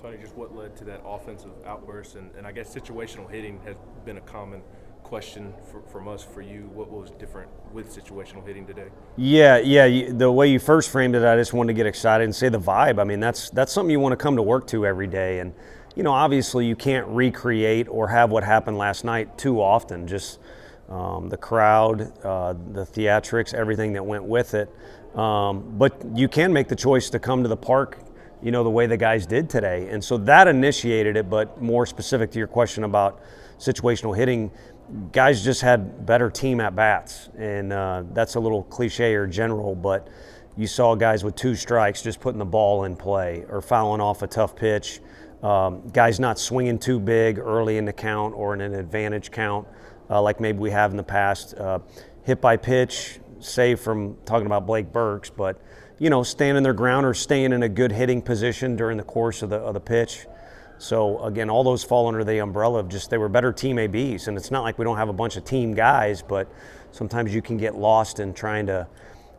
Tony, just what led to that offensive outburst, and I guess situational hitting has been a common question from us for you. What was different with situational hitting today? Yeah. The way you first framed it, I just wanted to get excited and say the vibe. I mean, that's something you want to come to work to every day. And, obviously you can't recreate or have what happened last night too often. Just the crowd, the theatrics, everything that went with it. But you can make the choice to come to the park, the way the guys did today. And so that initiated it, but more specific to your question about situational hitting, guys just had better team at-bats. And that's a little cliche or general, but you saw guys with 2 strikes just putting the ball in play or fouling off a tough pitch. Guys not swinging too big early in the count or in an advantage count like maybe we have in the past. Hit by pitch, save from talking about Blake Burks, but standing their ground or staying in a good hitting position during the course of the pitch. So again, all those fall under the umbrella of just they were better team ABs. And it's not like we don't have a bunch of team guys, but sometimes you can get lost in trying to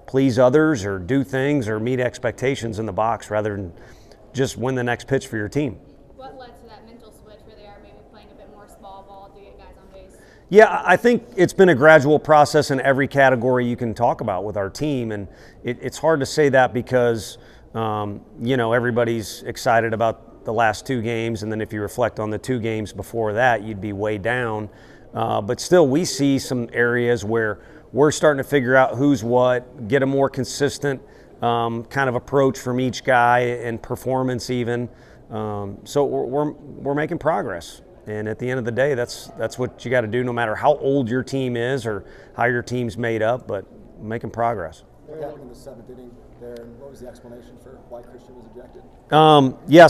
please others or do things or meet expectations in the box rather than just win the next pitch for your team. What led to that mental switch where they are maybe playing a bit more small ball to get guys on base? Yeah, I think it's been a gradual process in every category you can talk about with our team. And it's hard to say that because, everybody's excited about the last 2 games. And then if you reflect on the 2 games before that, you'd be way down. But still, we see some areas where we're starting to figure out who's what, get a more consistent kind of approach from each guy and performance even. So we're making progress. And at the end of the day, that's what you got to do no matter how old your team is or how your team's made up, but making progress. What happened in the 7th inning there, and what was the explanation for why Christian was ejected?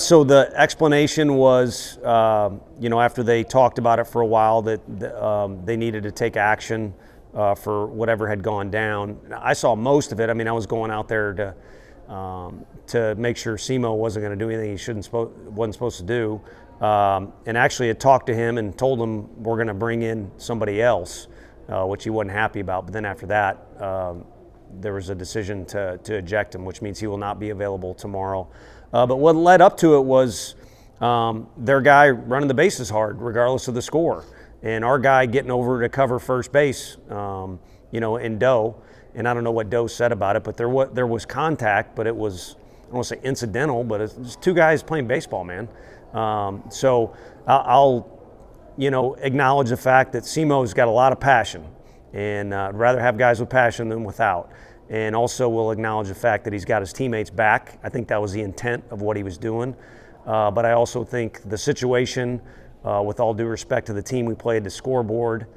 So the explanation was, after they talked about it for a while, that they needed to take action for whatever had gone down. I saw most of it. I mean, I was going out there to make sure Simo wasn't going to do anything he wasn't supposed to do. And actually had talked to him and told him we're going to bring in somebody else, which he wasn't happy about. But then after that, there was a decision to eject him, which means he will not be available tomorrow. But what led up to it was their guy running the bases hard, regardless of the score, and our guy getting over to cover first base, in Doe. And I don't know what Doe said about it, but there was contact, but it was, I don't want to say incidental, but it's just 2 guys playing baseball, man. So I'll acknowledge the fact that Simo's got a lot of passion, and I'd rather have guys with passion than without. And also we'll acknowledge the fact that he's got his teammates back. I think that was the intent of what he was doing. But I also think the situation, with all due respect to the team we played, the scoreboard,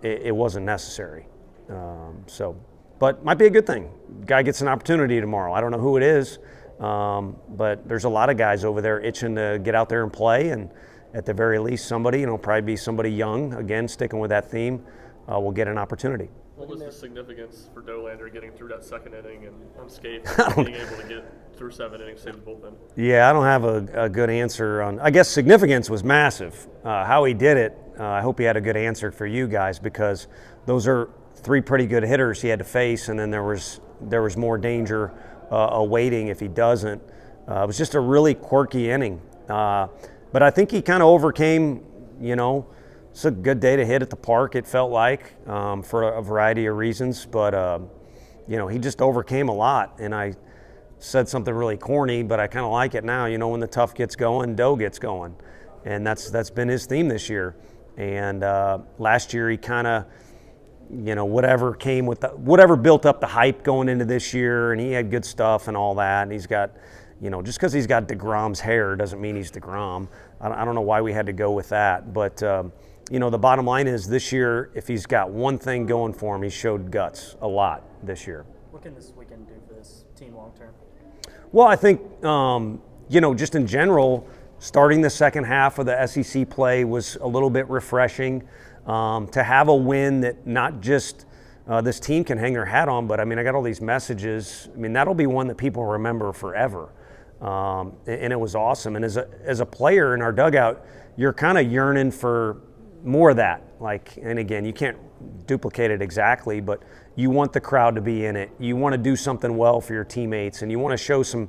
it wasn't necessary. But might be a good thing. Guy gets an opportunity tomorrow. I don't know who it is. But there's a lot of guys over there itching to get out there and play, and at the very least somebody, probably be somebody young, again, sticking with that theme, will get an opportunity. What was the significance for Doelander getting through that 2nd inning and unscathed, being able to get through 7 innings, save the bullpen? Yeah, I don't have a good answer on. I guess significance was massive. How he did it, I hope he had a good answer for you guys, because those are 3 pretty good hitters he had to face, and then there was more danger awaiting if he doesn't. It was just a really quirky inning. But I think he kind of overcame, it's a good day to hit at the park, it felt like, for a variety of reasons. But, he just overcame a lot. And I said something really corny, but I kind of like it now. When the tough gets going, Doe gets going. And that's been his theme this year. And last year he kind of, whatever came with whatever built up the hype going into this year, and he had good stuff and all that. And he's got, just because he's got DeGrom's hair doesn't mean he's DeGrom. I don't know why we had to go with that. But, the bottom line is this year, if he's got one thing going for him, he showed guts a lot this year. What can this weekend do for this team long term? Well, I think, just in general, starting the second half of the SEC play was a little bit refreshing. To have a win that not just this team can hang their hat on, but I got all these messages. That'll be one that people remember forever. And it was awesome. And as a player in our dugout, you're kind of yearning for more of that. And again, you can't duplicate it exactly, but you want the crowd to be in it. You want to do something well for your teammates, and you want to show some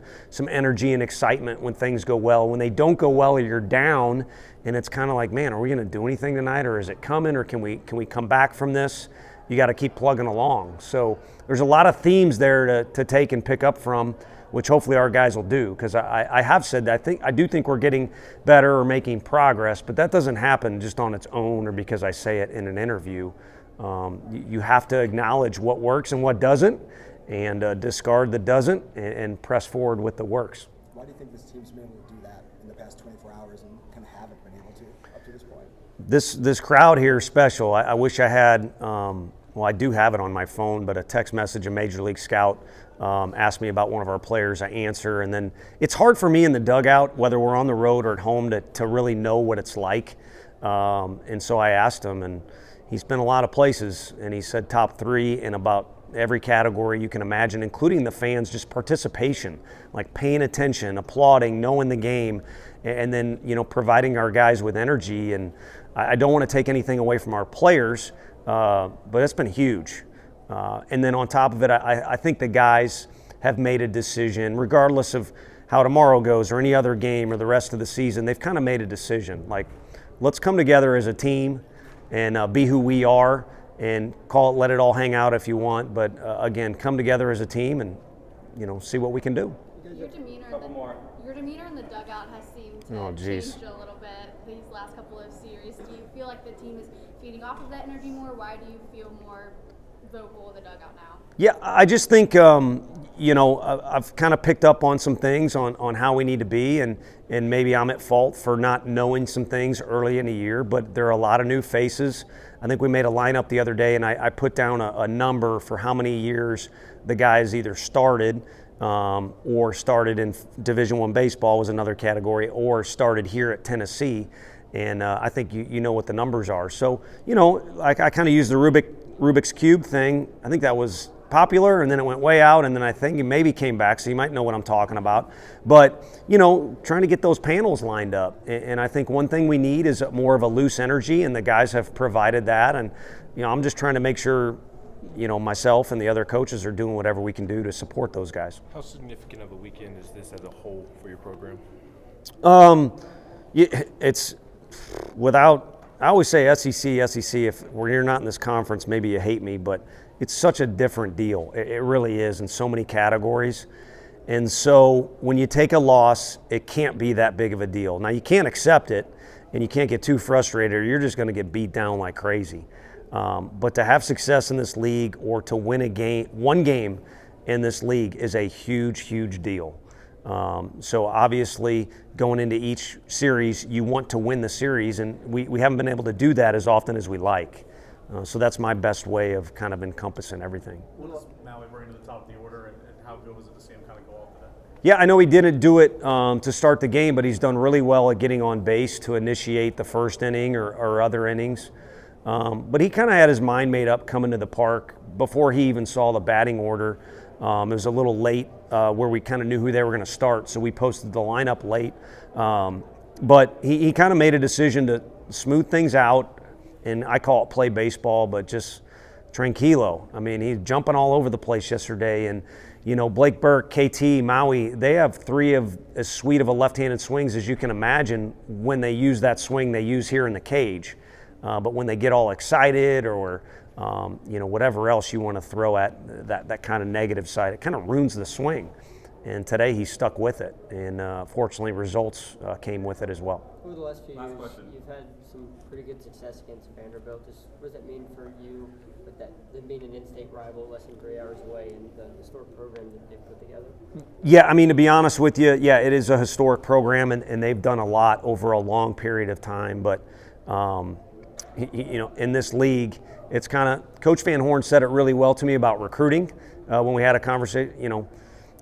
energy and excitement when things go well. When they don't go well, or you're down, and it's kind of like, man, are we going to do anything tonight, or is it coming, or can we come back from this? You got to keep plugging along. So there's a lot of themes there to take and pick up from, which hopefully our guys will do, because I have said that I do think we're getting better or making progress, but that doesn't happen just on its own or because I say it in an interview. You have to acknowledge what works and what doesn't, and discard the doesn't, and press forward with the works. Why do you think this team's been able to do that in the past 24 hours and kind of haven't been able to up to this point? This crowd here is special. I wish I had, well, I do have it on my phone, but a text message, a Major League scout asked me about one of our players. I answer, and then it's hard for me in the dugout, whether we're on the road or at home, to really know what it's like. And so I asked him, and he's been a lot of places, and he said top 3 in about every category you can imagine, including the fans, just participation, like paying attention, applauding, knowing the game, and then, providing our guys with energy. And I don't want to take anything away from our players, but it's been huge. And then on top of it, I think the guys have made a decision, regardless of how tomorrow goes or any other game or the rest of the season. They've kind of made a decision, like, let's come together as a team and be who we are, and let it all hang out if you want. But again, come together as a team and see what we can do. Your demeanor in the dugout has seemed to change a little bit these last couple of series. Do you feel like the team is feeding off of that energy more? Why do you feel more vocal in the dugout now? Yeah, I just think I've kind of picked up on some things on how we need to be, and maybe I'm at fault for not knowing some things early in the year, but there are a lot of new faces. I think we made a lineup the other day, and I put down a number for how many years the guys either started or started in Division I baseball was another category, or started here at Tennessee. And I think you know what the numbers are. So, I kind of used the Rubik's Cube thing. I think that was popular, and then it went way out, and then I think it maybe came back, so you might know what I'm talking about. But, trying to get those panels lined up. And I think one thing we need is more of a loose energy, and the guys have provided that. And, I'm just trying to make sure, myself and the other coaches are doing whatever we can do to support those guys. How significant of a weekend is this as a whole for your program? It's without, I always say SEC. If you're not in this conference, maybe you hate me, but it's such a different deal. It really is in so many categories. And so when you take a loss, it can't be that big of a deal. Now, you can't accept it, and you can't get too frustrated, or you're just going to get beat down like crazy. But to have success in this league, or to win one game in this league, is a huge, huge deal. So obviously, going into each series, you want to win the series, and we haven't been able to do that as often as we like. So that's my best way of kind of encompassing everything. What does Maui bring to the top of the order, and how good was it to see him kind of go off today? Yeah, I know he didn't do it to start the game, but he's done really well at getting on base to initiate the first inning or other innings. But he kind of had his mind made up coming to the park before he even saw the batting order. It was a little late where we kind of knew who they were going to start, so we posted the lineup late. But he kind of made a decision to smooth things out, and I call it play baseball, but just tranquilo. I mean, he's jumping all over the place yesterday, and Blake Burke, KT, Maui, they have 3 of as sweet of a left-handed swings as you can imagine when they use that swing they use here in the cage. But when they get all excited or whatever else you want to throw at that kind of negative side, it kind of ruins the swing. And today he stuck with it, and fortunately results came with it as well. Over the last few years, you've had some pretty good success against Vanderbilt. What does that mean for you, with them being an in-state rival less than 3 hours away, and the historic program that they've put together? Yeah, I mean, to be honest with you, yeah, it is a historic program, and they've done a lot over a long period of time. But in this league, it's kind of, Coach Van Horn said it really well to me about recruiting when we had a conversation.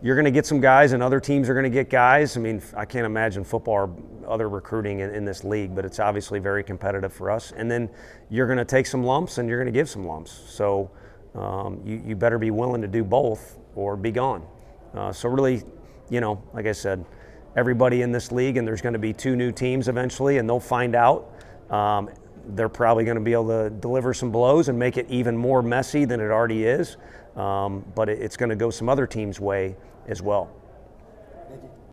You're going to get some guys, and other teams are going to get guys. I mean, I can't imagine football or other recruiting in this league, but it's obviously very competitive for us. And then you're going to take some lumps, and you're going to give some lumps. So you better be willing to do both or be gone. So really, like I said, everybody in this league, and there's going to be 2 new teams eventually, and they'll find out. they're probably going to be able to deliver some blows and make it even more messy than it already is. But it's going to go some other teams' way as well.